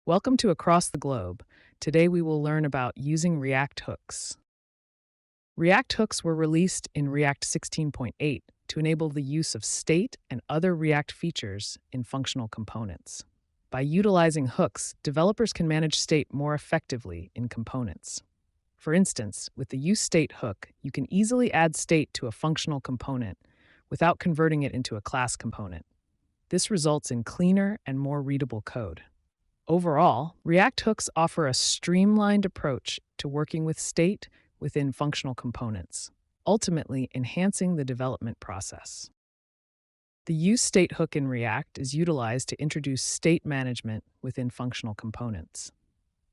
Welcome to Across the Globe. Today we will learn about using React hooks. React hooks were released in React 16.8 to enable the use of state and other React features in functional components. By utilizing hooks, developers can manage state more effectively in components. For instance, with the useState hook, you can easily add state to a functional component without converting it into a class component. This results in cleaner and more readable code. Overall, React hooks offer a streamlined approach to working with state within functional components, ultimately enhancing the development process. The useState hook in React is utilized to introduce state management within functional components.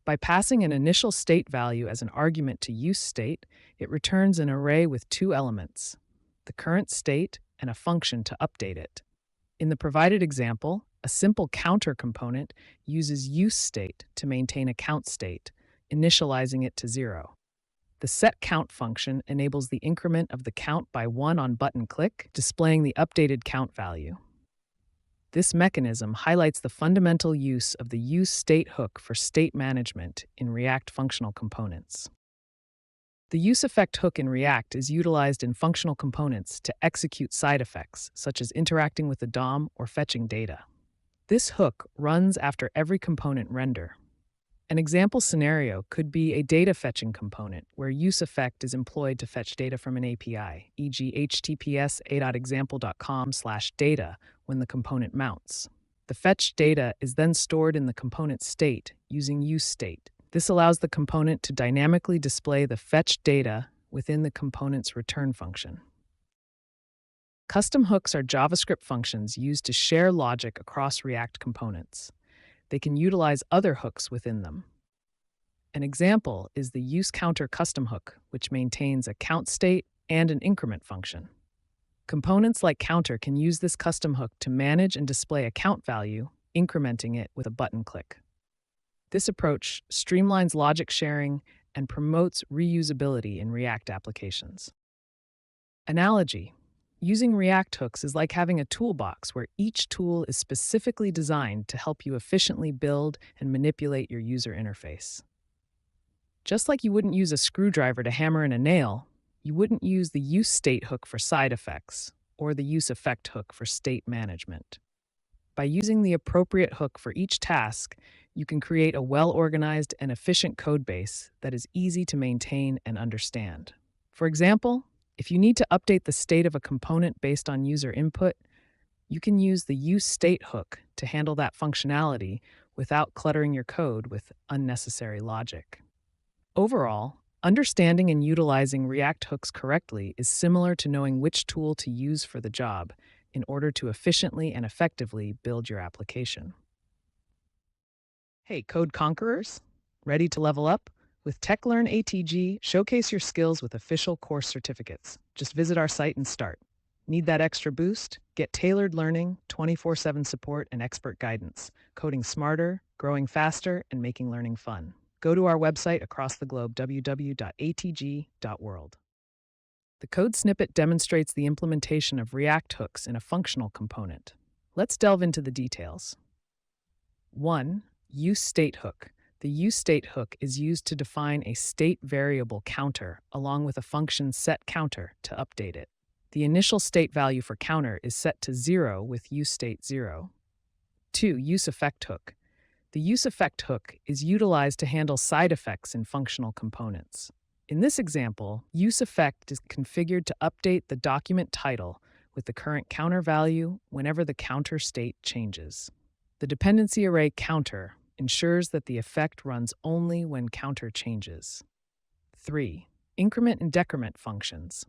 By passing an initial state value as an argument to useState, it returns an array with two elements, the current state and a function to update it. In the provided example, a simple counter component uses useState to maintain a count state, initializing it to 0. The setCount function enables the increment of the count by 1 on button click, displaying the updated count value. This mechanism highlights the fundamental use of the useState hook for state management in React functional components. The useEffect hook in React is utilized in functional components to execute side effects, such as interacting with the DOM or fetching data. This hook runs after every component render. An example scenario could be a data fetching component where useEffect is employed to fetch data from an API, e.g. https a.example.com/data when the component mounts. The fetched data is then stored in the component state using useState. This allows the component to dynamically display the fetched data within the component's return function. Custom hooks are JavaScript functions used to share logic across React components. They can utilize other hooks within them. An example is the useCounter custom hook, which maintains a count state and an increment function. Components like counter can use this custom hook to manage and display a count value, incrementing it with a button click. This approach streamlines logic sharing and promotes reusability in React applications. Analogy: using React hooks is like having a toolbox where each tool is specifically designed to help you efficiently build and manipulate your user interface. Just like you wouldn't use a screwdriver to hammer in a nail, you wouldn't use the useState hook for side effects or the useEffect hook for state management. By using the appropriate hook for each task, you can create a well-organized and efficient code base that is easy to maintain and understand. For example, if you need to update the state of a component based on user input, you can use the useState hook to handle that functionality without cluttering your code with unnecessary logic. Overall, understanding and utilizing React hooks correctly is similar to knowing which tool to use for the job in order to efficiently and effectively build your application. Hey, code conquerors, ready to level up? With TechLearn ATG, showcase your skills with official course certificates. Just visit our site and start. Need that extra boost? Get tailored learning, 24/7 support, and expert guidance. Coding smarter, growing faster, and making learning fun. Go to our website across the globe, www.atg.world. The code snippet demonstrates the implementation of React hooks in a functional component. Let's delve into the details. 1. useState hook. The useState hook is used to define a state variable counter along with a function setCounter to update it. The initial state value for counter is set to 0 with useState 0. 2. useEffect hook. The useEffect hook is utilized to handle side effects in functional components. In this example, useEffect is configured to update the document title with the current counter value whenever the counter state changes. The dependency array counter ensures that the effect runs only when counter changes. 3. Increment and decrement functions.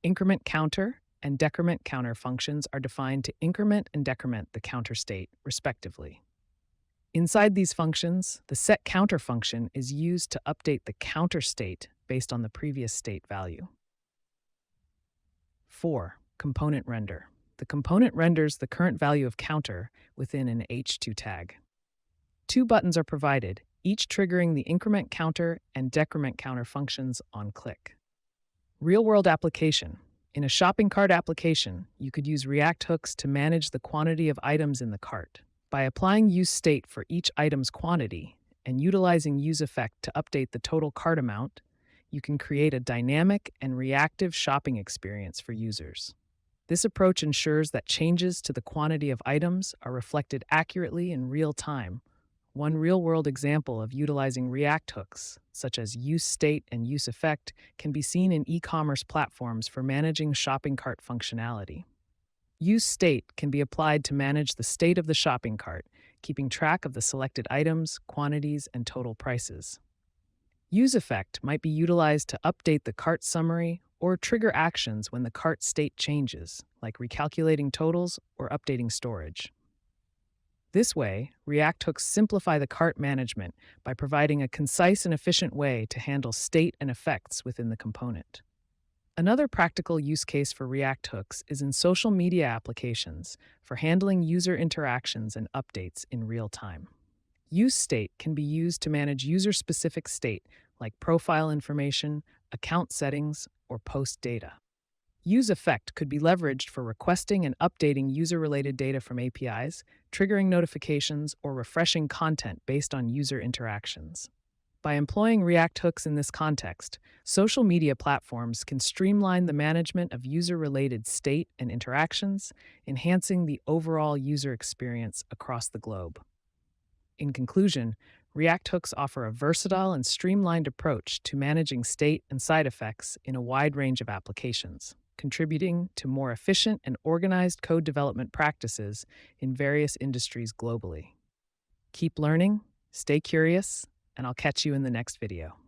Increment counter and decrement counter functions are defined to increment and decrement the counter state, respectively. Inside these functions, the setCounter function is used to update the counter state based on the previous state value. 4. Component render. The component renders the current value of counter within an h2 tag. 2 buttons are provided, each triggering the increment counter and decrement counter functions on click. Real-world application. In a shopping cart application, you could use React hooks to manage the quantity of items in the cart. By applying useState for each item's quantity and utilizing useEffect to update the total cart amount, you can create a dynamic and reactive shopping experience for users. This approach ensures that changes to the quantity of items are reflected accurately in real time. One real-world example of utilizing React hooks, such as useState and useEffect, can be seen in e-commerce platforms for managing shopping cart functionality. useState can be applied to manage the state of the shopping cart, keeping track of the selected items, quantities, and total prices. useEffect might be utilized to update the cart summary or trigger actions when the cart state changes, like recalculating totals or updating storage. This way, React hooks simplify the cart management by providing a concise and efficient way to handle state and effects within the component. Another practical use case for React hooks is in social media applications for handling user interactions and updates in real time. useState can be used to manage user-specific state like profile information, account settings, or post data. useEffect could be leveraged for requesting and updating user-related data from APIs, triggering notifications, or refreshing content based on user interactions. By employing React hooks in this context, social media platforms can streamline the management of user-related state and interactions, enhancing the overall user experience across the globe. In conclusion, React hooks offer a versatile and streamlined approach to managing state and side effects in a wide range of applications, contributing to more efficient and organized code development practices in various industries globally. Keep learning, stay curious, and I'll catch you in the next video.